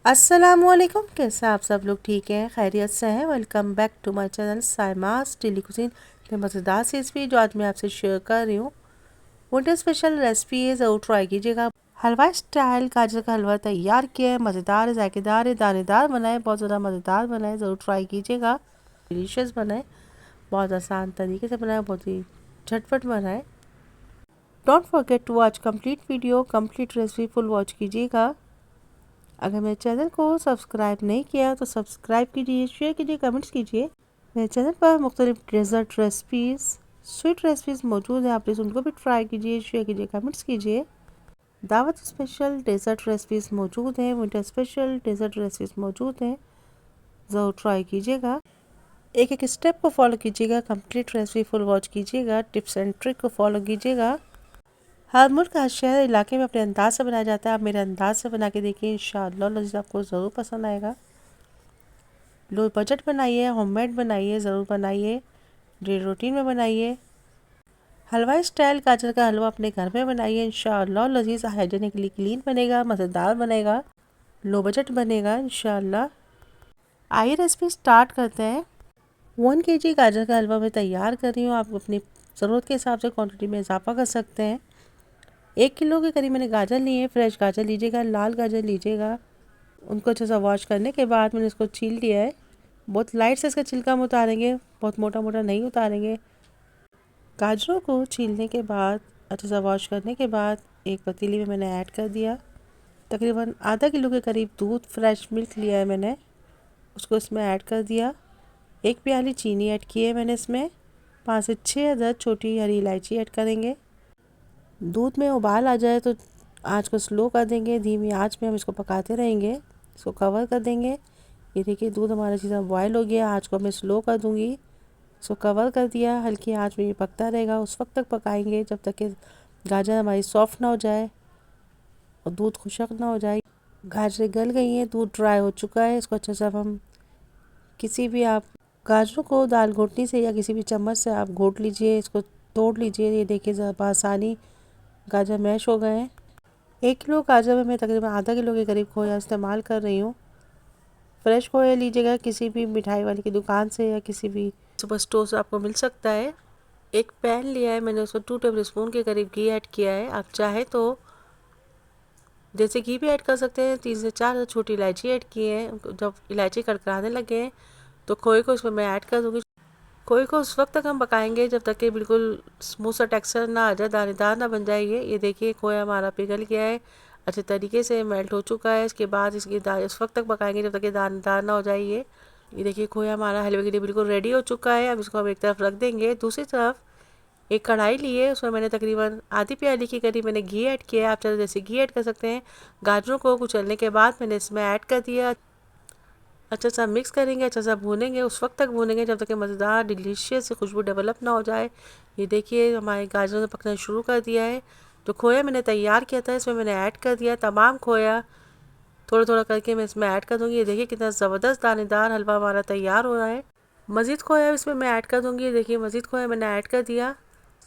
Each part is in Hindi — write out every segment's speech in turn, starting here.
अस्सलामुअलैकुम, कैसे आप सब लोग? ठीक हैं, खैरियत से हैं? Welcome back to my channel Saima's daily cuisine. मज़ेदार सी रेसिपी जो आज मैं आपसे शेयर कर रही हूँ, विंटर स्पेशल रेसिपी है, ज़रूर ट्राई कीजिएगा। हलवा स्टाइल गाजर का हलवा तैयार किया है, मज़ेदार है, जायकेदार है, दानेदार बनाए, बहुत ज़्यादा मज़ेदार बनाए, ज़रूर ट्राई कीजिएगा। डिलीशियस बनाए, बहुत आसान तरीके से बनाए, बहुत ही झटपट बनाए। Don't forget to watch complete video, complete recipe full watch कीजिएगा। अगर मेरे चैनल को सब्सक्राइब नहीं किया तो सब्सक्राइब कीजिए, शेयर कीजिए, कमेंट्स कीजिए। मेरे चैनल पर मुख्तलिफ डेजर्ट रेसिपीज़, स्वीट रेसिपीज़ मौजूद हैं, आप प्लीज़ उनको भी ट्राई कीजिए, शेयर कीजिए, कमेंट्स कीजिए। दावत स्पेशल डेजर्ट रेसिपीज़ मौजूद हैं, विंटर स्पेशल डेजर्ट रेसिपीज़ मौजूद हैं, ज़रूर ट्राई कीजिएगा। एक एक स्टेप को फॉलो कीजिएगा, कंप्लीट रेसिपी फुल वॉच कीजिएगा, टिप्स एंड ट्रिक को फॉलो कीजिएगा। हर मुल्क हर शहर इलाके में अपने अंदाज से बनाया जाता है। आप मेरे अंदाज से बना के देखिए, इंशाअल्लाह लज़ीज़ आपको ज़रूर पसंद आएगा। लो बजट बनाइए, होममेड बनाइए, ज़रूर बनाइए, डेली रूटीन में बनाइए। हलवाई स्टाइल गाजर का हलवा अपने घर में बनाइए, इंशाअल्लाह लज़ीज़ हाइजीनिकली क्लीन बनेगा, मज़ेदार बनेगा, लो बजट बनेगा इंशाअल्लाह। आइए रेसिपी स्टार्ट करते हैं। 1 kg गाजर का हलवा मैं तैयार कर रही हूँ। आप अपनी ज़रूरत के हिसाब से क्वांटिटी में इजाफा कर सकते हैं। 1 किलो के करीब मैंने गाजर लिए हैं। फ्रेश गाजर लीजिएगा, लाल गाजर लीजिएगा। उनको अच्छे से वॉश करने के बाद मैंने इसको छील लिया है। बहुत लाइट से इसका छिलका हम उतारेंगे, बहुत मोटा मोटा नहीं उतारेंगे। गाजरों को छीलने के बाद, अच्छे से वॉश करने के बाद एक पतीली में मैंने ऐड कर दिया। तकरीबन आधा किलो के करीब दूध, फ्रेश मिल्क लिया है मैंने, उसको इसमें ऐड कर दिया। 1 प्याली चीनी ऐड की है मैंने इसमें। 5 से 6 अदद छोटी हरी इलायची ऐड करेंगे। दूध में उबाल आ जाए तो आँच को स्लो कर देंगे, धीमी आँच में हम इसको पकाते रहेंगे। इसको कवर कर देंगे। ये देखिए दूध हमारा अच्छी तरह बॉयल हो गया। आँच को मैं स्लो कर दूँगी। इसको कवर कर दिया, हल्की आँच में ये पकता रहेगा। उस वक्त तक पकाएंगे जब तक कि गाजर हमारी सॉफ्ट ना हो जाए और दूध खुशक ना हो जाए। गाजरें गल गई हैं, दूध ड्राई हो चुका है। इसको अच्छे से हम किसी भी, आप गाजरों को दाल घोटनी से या किसी भी चम्मच से आप घोट लीजिए, इसको तोड़ लीजिए। ये देखिए ज़रा आसानी गाजर मैश हो गए हैं। 1 किलो गाजर में मैं तकरीबन आधा किलो के करीब खोया इस्तेमाल कर रही हूँ। फ्रेश खोया लीजिएगा किसी भी मिठाई वाली की दुकान से या किसी भी सुपर स्टोर से आपको मिल सकता है। एक पैन लिया है मैंने, उसमें 2 टेबल स्पून के करीब घी ऐड किया है। आप चाहे तो जैसे घी भी ऐड कर सकते हैं। 3 से 4 छोटी इलायची ऐड की है। जब इलायची कड़कड़ाने लगे तो खोए को इसमें मैं ऐड कर दूँगी। खोए को उस वक्त तक हम पकाएंगे जब तक कि बिल्कुल स्मूथ सा टेक्सचर ना आ जाए, दानेदार ना बन जाए। ये देखिए खोया हमारा पिघल गया है, अच्छे तरीके से मेल्ट हो चुका है। इसके बाद इसकी दाल उस वक्त तक पकाएंगे जब तक कि दानेदार ना हो जाए। ये देखिए खोया हमारा हलवे के लिए बिल्कुल रेडी हो चुका है। अब इसको हम एक तरफ रख देंगे। दूसरी तरफ एक कढ़ाई लिए, उसमें मैंने तकरीबन आधी प्याली के करीब मैंने घी ऐड किया है। आप चाहे जैसे घी ऐड कर सकते हैं। गाजरों को कुचलने के बाद मैंने इसमें ऐड कर दिया। अच्छा सा मिक्स करेंगे, अच्छा सा भूनेंगे, उस वक्त तक भूनेंगे जब तक कि मज़ेदार डिलीशियस खुशबू डेवलप ना हो जाए। ये देखिए हमारे गाजरों ने पकना शुरू कर दिया है। जो खोया मैंने तैयार किया था इसमें मैंने ऐड कर दिया। तमाम खोया थोड़ा थोड़ा करके मैं इसमें ऐड कर दूँगी। ये देखिए कितना ज़बरदस्त दानेदार हलवा हमारा तैयार हो रहा है। मज़ीद खोया इसमें मैं ऐड कर दूँगी। ये देखिए मज़ीद खोया मैंने ऐड कर दिया।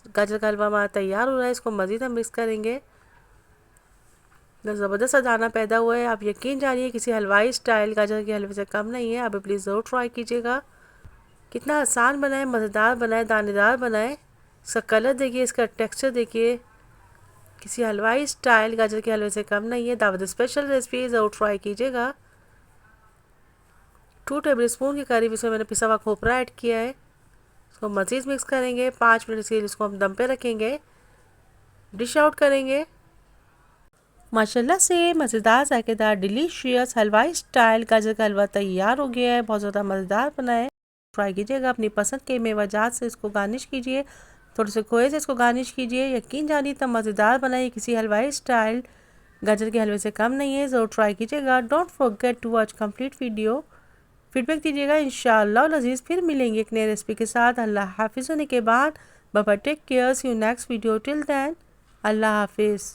गाजर का हलवा हमारा तैयार हो रहा है। इसको मज़ीद हम मिक्स करेंगे। ज़बरदस्त सा दाना पैदा हुआ है। आप यकीन जानिए किसी हलवाई स्टाइल गाजर के हलवे से कम नहीं है। आप प्लीज़ ज़रूर ट्राई कीजिएगा। कितना आसान बनाए, मज़ेदार बनाए, दानेदार बनाए। इसका कलर देखिए, इसका टेक्सचर देखिए, किसी हलवाई स्टाइल गाजर के हलवे से कम नहीं है। दावत स्पेशल रेसिपी ज़रूर ट्राई कीजिएगा। 2 टेबल स्पून के करीब इसमें मैंने पिसा हुआ खोपरा ऐड किया है। इसको मज़ीद मिक्स करेंगे। 5 मिनट के लिए इसको हम दम पे रखेंगे। डिश आउट करेंगे। माशाल्लाह से मज़ेदार, जायकेदार, डिलीशियस हलवाई स्टाइल गाजर का हलवा तैयार हो गया है। बहुत ज़्यादा मज़ेदार बना है। ट्राई कीजिएगा। अपनी पसंद के मेवाजात से इसको गार्निश कीजिए, थोड़े से खोए से इसको गार्निश कीजिए। यकीन जानिए तब मज़ेदार बनाइए, किसी हलवाई स्टाइल गाजर के हलवे से कम नहीं है। ज़रूर ट्राई कीजिएगा। Don't forget to watch complete video, feedback दीजिएगा। इंशाअल्लाह लज़ीज़ फिर मिलेंगे एक नए रेसिपी के साथ। अल्लाह हाफिज़ होने के बाद bye bye, take care, see you next video. Till then अल्लाह हाफिज़।